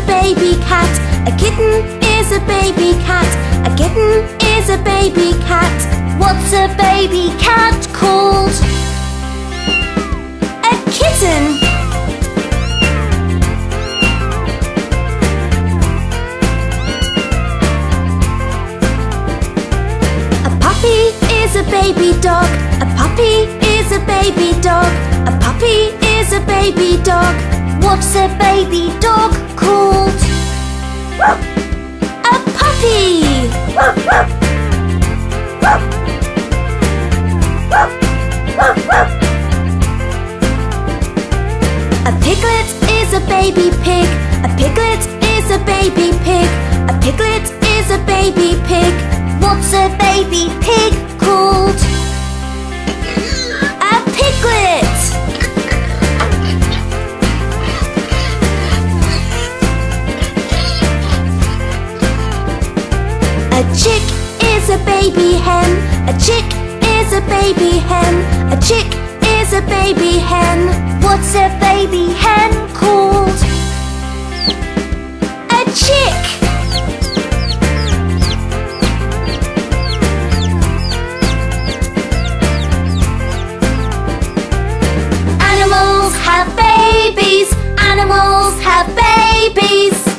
a baby cat. A kitten is a baby cat. A kitten is a baby cat. What's a baby cat called? A kitten. A puppy is a baby dog. A puppy is a baby dog. A puppy is a baby dog. What's a baby dog called? A puppy. A piglet is a baby pig. A piglet is a baby pig. A piglet is a baby pig. What's a baby pig called? A piglet. A chick is a baby hen. A chick is a baby hen. A chick is a baby hen. What's a baby hen called? A chick. Animals have babies. Animals have babies.